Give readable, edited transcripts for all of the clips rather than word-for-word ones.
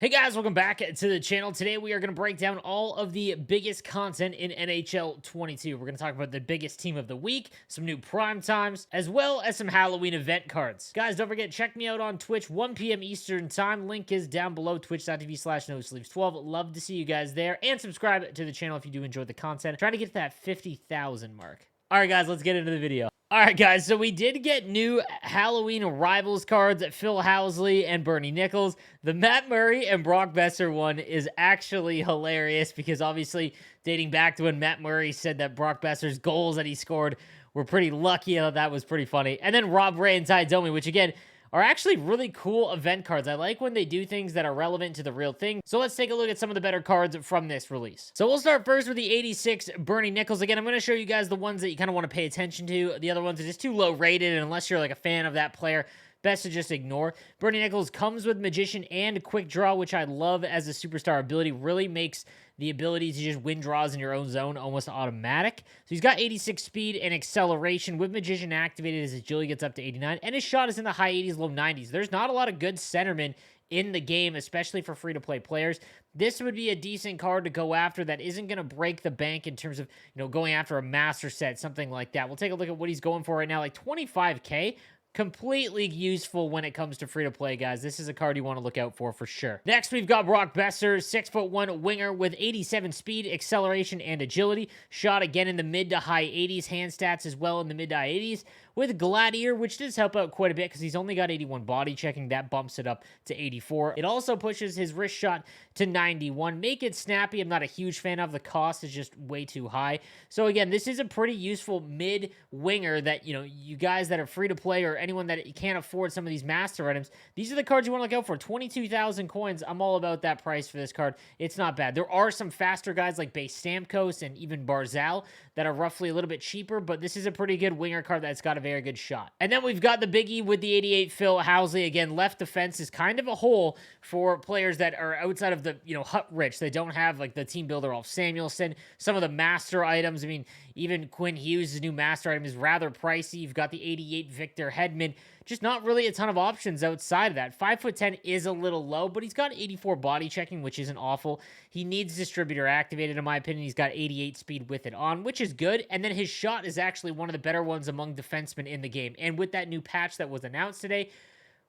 Hey guys, welcome back to the channel. Today we are going to break down all of the biggest content in NHL 22. We're going to talk about the biggest team of the week, some new prime times, as well as some Halloween event cards. Guys, don't forget, check me out on Twitch, 1 p.m. Eastern time. Link is down below, twitch.tv/nosleeves12. Love to see you guys there. And subscribe to the channel if you do enjoy the content. Trying to get to that 50,000 mark. All right, guys, let's get into the video. All right, guys, so we did get new Halloween Rivals cards at Phil Housley and Bernie Nicholls. The Matt Murray and Brock Boeser one is actually hilarious because obviously dating back to when Matt Murray said that Brock Boeser's goals that he scored were pretty lucky. I thought that was pretty funny. And then Rob Ray and Ty Domi, which again, are actually really cool event cards. I like when they do things that are relevant to the real thing. So let's take a look at some of the better cards from this release. So we'll start first with the 86 Bernie Nicholls. Again, I'm going to show you guys the ones that you kind of want to pay attention to. The other ones are just too low rated, and unless you're like a fan of that player, best to just ignore. Bernie Nicholls comes with Magician and Quick Draw, which I love as a superstar ability. Really makes the ability to just win draws in your own zone almost automatic. So he's got 86 speed and acceleration with Magician activated. His agility gets up to 89, and his shot is in the high 80s, low 90s. There's not a lot of good centermen in the game, especially for free-to-play players. This would be a decent card to go after that isn't going to break the bank in terms of, going after a master set, something like that. We'll take a look at what he's going for right now, like 25K. Completely useful when it comes to free-to-play, guys. This is a card you want to look out for sure. Next, we've got Brock Boeser, 6'1" winger with 87 speed, acceleration, and agility. Shot again in the mid to high 80s. Hand stats as well in the mid to high 80s. With Gladiator, which does help out quite a bit because he's only got 81 body checking. That bumps it up to 84. It also pushes his wrist shot to 91. Make it snappy. I'm not a huge fan of. The cost is just way too high. So again, this is a pretty useful mid winger that, you guys that are free to play or anyone that can't afford some of these master items, these are the cards you want to look out for. 22,000 coins. I'm all about that price for this card. It's not bad. There are some faster guys like Base Stamkos and even Barzal that are roughly a little bit cheaper, but this is a pretty good winger card that's got a very good shot. And then we've got the biggie with the 88 Phil Housley. Again, left defense is kind of a hole for players that are outside of the, hut rich. They don't have like the team builder Rolf Samuelson, some of the master items. I mean, even Quinn Hughes' new master item is rather pricey. You've got the 88 Victor Hedman. Just not really a ton of options outside of that. 5'10" is a little low, but he's got 84 body checking, which isn't awful. He needs distributor activated, in my opinion. He's got 88 speed with it on, which is good. And then his shot is actually one of the better ones among defensemen in the game. And with that new patch that was announced today,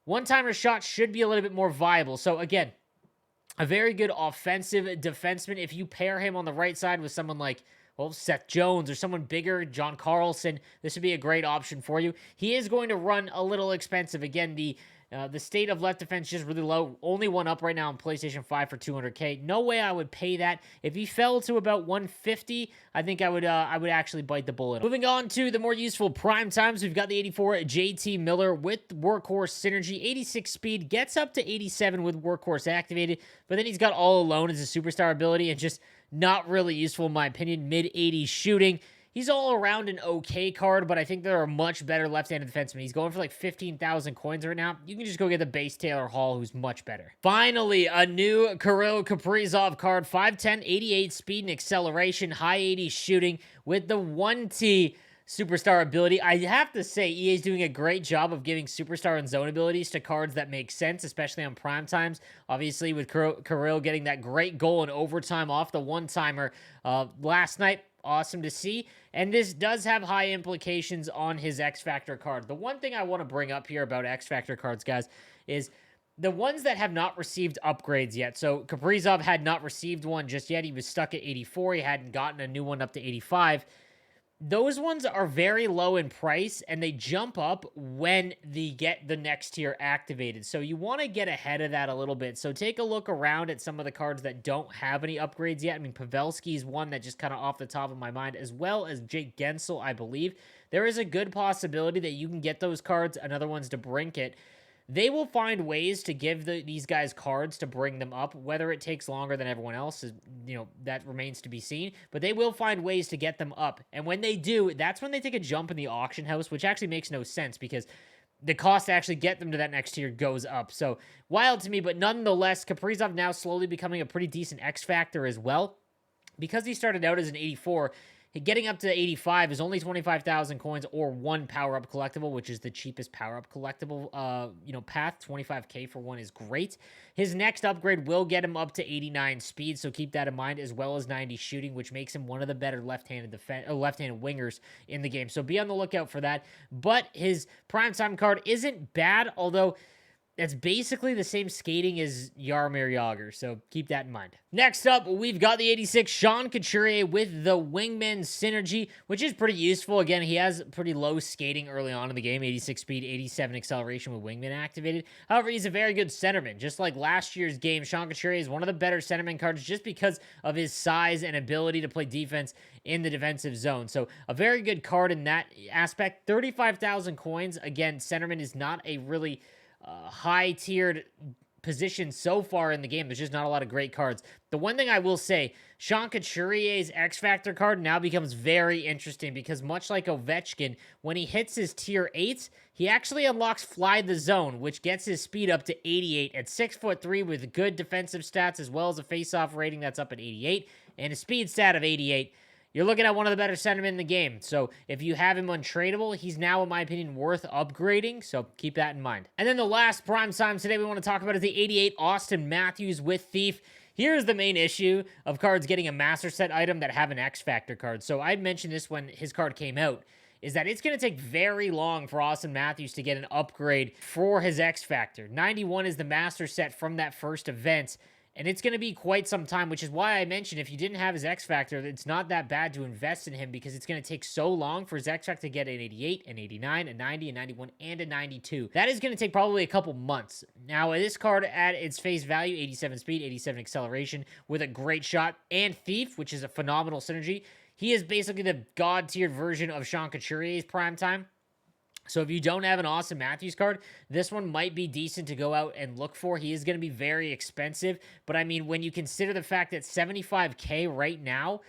one-timer shots should be a little bit more viable. So again, a very good offensive defenseman. If you pair him on the right side with someone like, Seth Jones or someone bigger, John Carlson, this would be a great option for you. He is going to run a little expensive. Again, the state of left defense is just really low. Only one up right now on PlayStation 5 for 200K. No way I would pay that. If he fell to about 150, I think I would actually bite the bullet. Moving on to the more useful prime times, we've got the 84 JT Miller with Workhorse Synergy. 86 speed, gets up to 87 with Workhorse activated, but then he's got All Alone as a superstar ability and just not really useful in my opinion. Mid-80s shooting. He's all around an okay card, but I think there are much better left-handed defensemen. He's going for like 15,000 coins right now. You can just go get the base Taylor Hall, who's much better. Finally, a new KIRILL KAPRIZOV card. 5'10", 88 speed and acceleration, high 80s shooting with the 1T superstar ability. I have to say, EA is doing a great job of giving superstar and zone abilities to cards that make sense, especially on prime times. Obviously, with KIRILL getting that great goal in overtime off the one-timer last night. Awesome to see. And this does have high implications on his X Factor card. The one thing I want to bring up here about X Factor cards, guys, is the ones that have not received upgrades yet. So Kaprizov had not received one just yet. He was stuck at 84. He hadn't gotten a new one up to 85. Those ones are very low in price, and they jump up when they get the next tier activated. So you want to get ahead of that a little bit. So take a look around at some of the cards that don't have any upgrades yet. I mean, Pavelski is one that just kind of off the top of my mind, as well as Jake Gensel, I believe. There is a good possibility that you can get those cards. Another one's DeBrincat. They will find ways to give these guys cards to bring them up. Whether it takes longer than everyone else, is, that remains to be seen. But they will find ways to get them up. And when they do, that's when they take a jump in the auction house, which actually makes no sense because the cost to actually get them to that next tier goes up. So wild to me, but nonetheless, Kaprizov now slowly becoming a pretty decent X Factor as well. Because he started out as an 84, Getting up to 85 is only 25,000 coins or one power-up collectible, which is the cheapest power-up collectible, path. 25k for one is great. His next upgrade will get him up to 89 speed, so keep that in mind, as well as 90 shooting, which makes him one of the better left-handed wingers in the game. So be on the lookout for that. But his primetime card isn't bad, although that's basically the same skating as Jaromir Jagr, so keep that in mind. Next up, we've got the 86 Sean Couturier with the Wingman Synergy, which is pretty useful. Again, he has pretty low skating early on in the game, 86 speed, 87 acceleration with Wingman activated. However, he's a very good centerman. Just like last year's game, Sean Couturier is one of the better centerman cards just because of his size and ability to play defense in the defensive zone. So a very good card in that aspect. 35,000 coins. Again, centerman is not a really high-tiered position so far in the game. There's just not a lot of great cards. The one thing I will say, Sean Couturier's X-Factor card now becomes very interesting because much like Ovechkin, when he hits his tier 8s, he actually unlocks Fly the Zone, which gets his speed up to 88 at 6'3" with good defensive stats as well as a face-off rating that's up at 88 and a speed stat of 88. You're looking at one of the better centermen in the game. So if you have him untradeable, he's now, in my opinion, worth upgrading. So keep that in mind. And then the last prime time today we want to talk about is the 88 Auston Matthews with Thief. Here's the main issue of cards getting a Master Set item that have an X-Factor card. So I mentioned this when his card came out, is that it's going to take very long for Auston Matthews to get an upgrade for his X-Factor. 91 is the Master Set from that first event. And it's going to be quite some time, which is why I mentioned if you didn't have his X-Factor, it's not that bad to invest in him because it's going to take so long for his X-Factor to get an 88, an 89, a 90, a 91, and a 92. That is going to take probably a couple months. Now, this card at its face value, 87 speed, 87 acceleration, with a great shot, and Thief, which is a phenomenal synergy. He is basically the god-tiered version of Sean Couturier's prime time. So if you don't have an Auston Matthews card, this one might be decent to go out and look for. He is going to be very expensive, but I mean, when you consider the fact that 75k right now,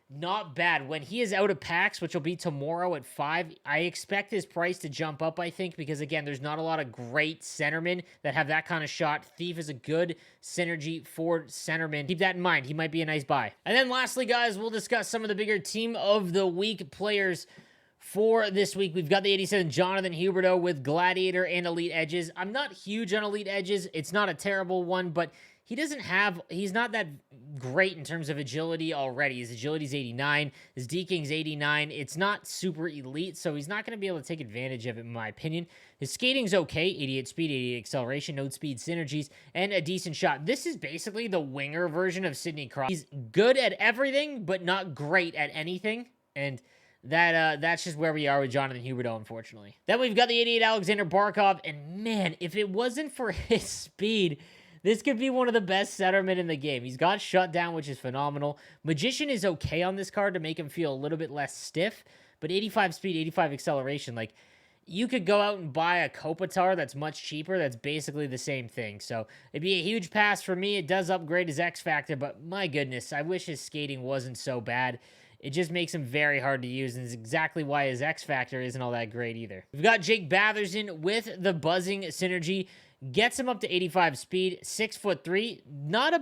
not bad. When he is out of packs, which will be tomorrow at 5, I expect his price to jump up, I think, because again, there's not a lot of great centermen that have that kind of shot. Thief is a good synergy for centermen. Keep that in mind. He might be a nice buy. And then lastly, guys, we'll discuss some of the bigger Team of the Week players for this week. We've got the 87 Jonathan Huberdeau with Gladiator and Elite Edges. I'm not huge on Elite Edges. It's not a terrible one, but he's not that great in terms of agility already. His agility is 89. His deking's 89. It's not super elite, so he's not going to be able to take advantage of it, in my opinion. His skating's okay. 88 speed, 88 acceleration, node speed synergies, and a decent shot. This is basically the winger version of Sidney Crosby. He's good at everything, but not great at anything, and that's just where we are with Jonathan Huberdeau, unfortunately. Then we've got the 88 Alexander Barkov, and man, if it wasn't for his speed, this could be one of the best centermen in the game. He's got shutdown, which is phenomenal. Magician is okay on this card to make him feel a little bit less stiff, but 85 speed, 85 acceleration, like, you could go out and buy a Kopitar that's much cheaper. That's basically the same thing. So it'd be a huge pass for me. It does upgrade his X-Factor, but my goodness, I wish his skating wasn't so bad. It just makes him very hard to use, and is exactly why his X-Factor isn't all that great either. We've got Jake Batherson with the Buzzing Synergy. Gets him up to 85 speed, 6'3". Not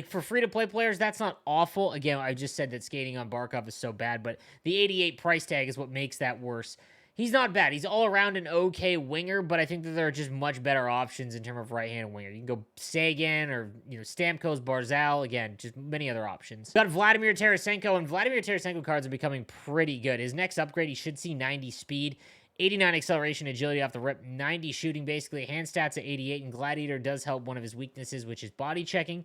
for free-to-play players, that's not awful. Again, I just said that skating on Barkov is so bad, but the 88 price tag is what makes that worse. He's not bad. He's all around an okay winger, but I think that there are just much better options in terms of right-handed winger. You can go Sagan or, Stamkos, Barzal. Again, just many other options. We've got Vladimir Tarasenko, and Vladimir Tarasenko cards are becoming pretty good. His next upgrade, he should see 90 speed, 89 acceleration, agility off the rip, 90 shooting, basically. Hand stats at 88, and Gladiator does help one of his weaknesses, which is body checking.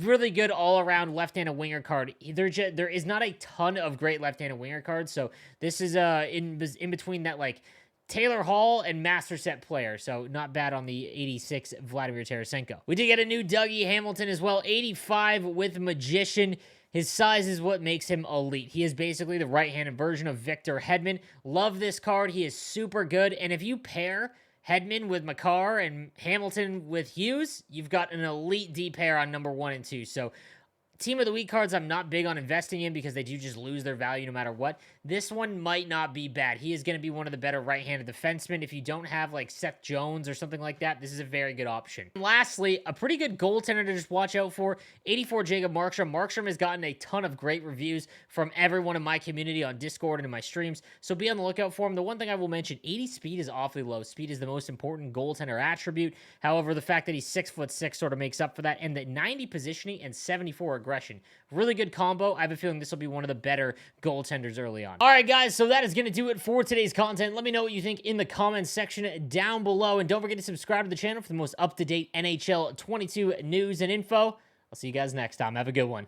Really good all-around left-handed winger card. There is not a ton of great left-handed winger cards, so this is in between that, like, Taylor Hall and Master Set player, so not bad on the 86 Vladimir Tarasenko. We did get a new Dougie Hamilton as well, 85 with Magician. His size is what makes him elite. He is basically the right-handed version of Victor Hedman. Love this card. He is super good, and if you pair Hedman with Makar and Hamilton with Hughes, you've got an elite D pair on number 1 and 2. So Team of the Week cards I'm not big on investing in because they do just lose their value no matter what. This one might not be bad. He is going to be one of the better right-handed defensemen. If you don't have like Seth Jones or something like that, this is a very good option. And lastly, a pretty good goaltender to just watch out for, 84 Jacob Markstrom. Markstrom has gotten a ton of great reviews from everyone in my community on Discord and in my streams, so be on the lookout for him. The one thing I will mention, 80 speed is awfully low. Speed is the most important goaltender attribute. However, the fact that he's 6'6" sort of makes up for that, and the 90 positioning and 74 aggression. Really good combo. I have a feeling this will be one of the better goaltenders early on. All right, guys, so that is going to do it for today's content. Let me know what you think in the comments section down below, and don't forget to subscribe to the channel for the most up-to-date NHL 22 news and info. I'll see you guys next time. Have a good one.